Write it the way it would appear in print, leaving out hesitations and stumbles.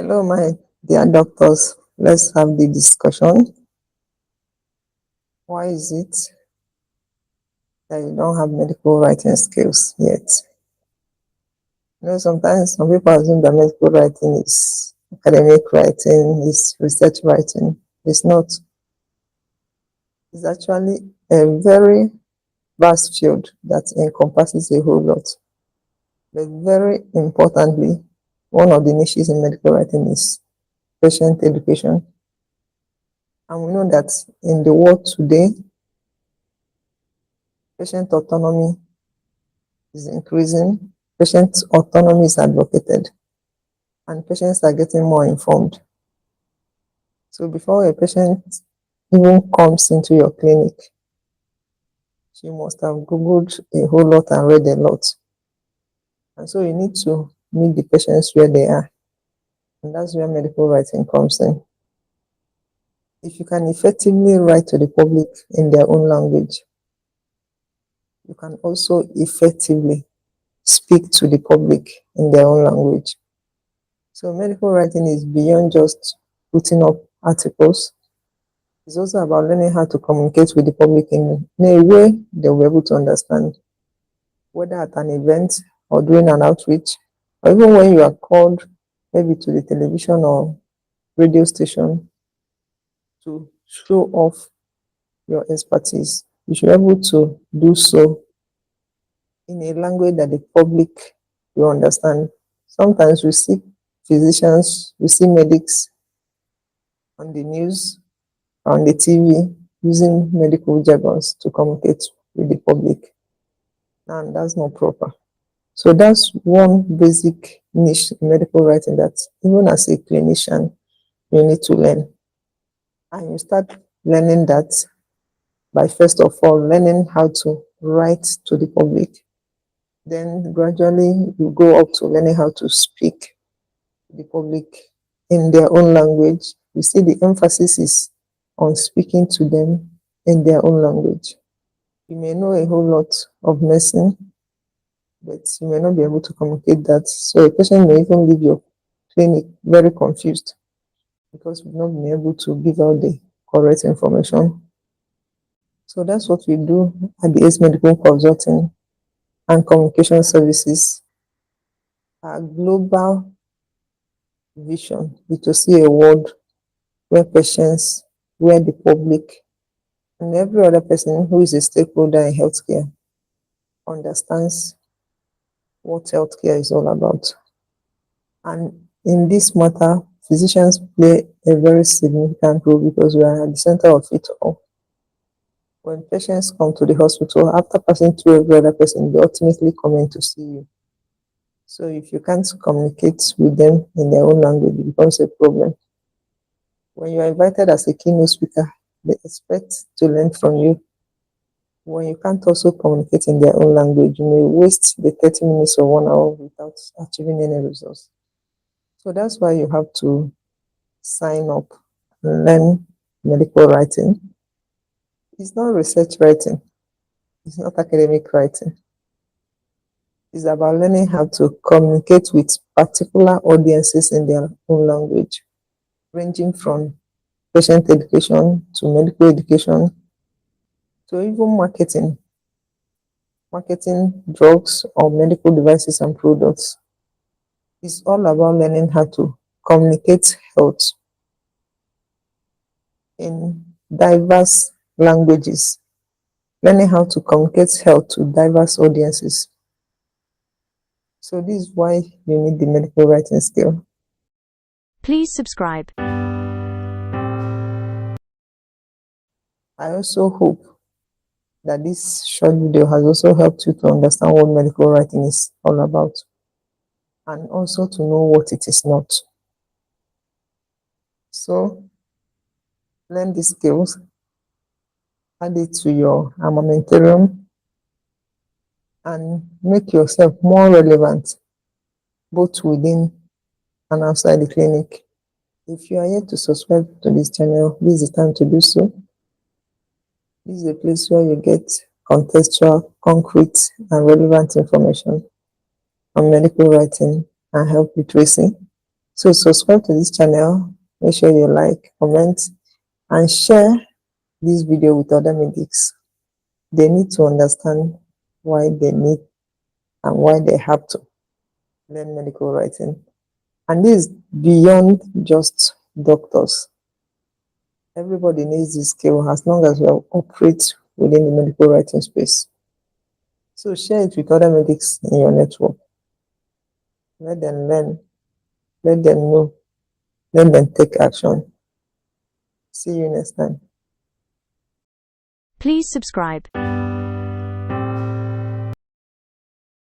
Hello, my dear doctors. Let's have the discussion. Why is it that you don't have medical writing skills yet? Sometimes some people assume that medical writing is academic writing, is research writing. It's not. It's actually a very vast field that encompasses a whole lot. But very importantly, one of the niches in medical writing is patient education. And we know that in the world today, patient autonomy is increasing, patient autonomy is advocated, and patients are getting more informed. So before a patient even comes into your clinic, she must have Googled a whole lot and read a lot. And so you need to meet the patients where they are. And that's where medical writing comes in. If you can effectively write to the public in their own language, you can also effectively speak to the public in their own language. So medical writing is beyond just putting up articles. It's also about learning how to communicate with the public in a way they'll be able to understand, whether at an event or doing an outreach, or even when you are called maybe to the television or radio station to show off your expertise. You should be able to do so in a language that the public will understand. Sometimes we see physicians, we see medics on the news, on the TV, using medical jargons to communicate with the public. And that's not proper. So that's one basic niche in medical writing that even as a clinician, you need to learn. And you start learning that by first of all, learning how to write to the public. Then gradually you go up to learning how to speak to the public in their own language. You see the emphasis is on speaking to them in their own language. You may know a whole lot of medicine, but you may not be able to communicate that. So a patient may even leave your clinic very confused because you've not been able to give out the correct information. So that's what we do at the ACE Medical Consulting and Communication Services. Our global vision is to see a world where patients, where the public, and every other person who is a stakeholder in healthcare understands what healthcare is all about. And in this matter, physicians play a very significant role because we are at the center of it all. When patients come to the hospital, after passing through every other person, they ultimately come in to see you. So if you can't communicate with them in their own language, it becomes a problem. When you are invited as a keynote speaker, they expect to learn from you. When you can't also communicate in their own language, you may waste the 30 minutes or 1 hour without achieving any results. So that's why you have to sign up and learn medical writing. It's not research writing. It's not academic writing. It's about learning how to communicate with particular audiences in their own language, ranging from patient education to medical education to even marketing drugs or medical devices and products. It's all about learning how to communicate health in diverse languages, learning how to communicate health to diverse audiences. So this is why you need the medical writing skill. Please subscribe. I also hope that this short video has also helped you to understand what medical writing is all about and also to know what it is not. So learn these skills, add it to your armamentarium, and make yourself more relevant both within and outside the clinic. If you are yet to subscribe to this channel, this is the time to do so. This is a place where you get contextual, concrete, and relevant information on medical writing and health literacy. So subscribe to this channel, make sure you like, comment, and share this video with other medics. They need to understand why they need and why they have to learn medical writing. And this is beyond just doctors. Everybody needs this skill as long as we operate within the medical writing space. So share it with other medics in your network. Let them learn, let them know, let them take action. See you next time. Please subscribe.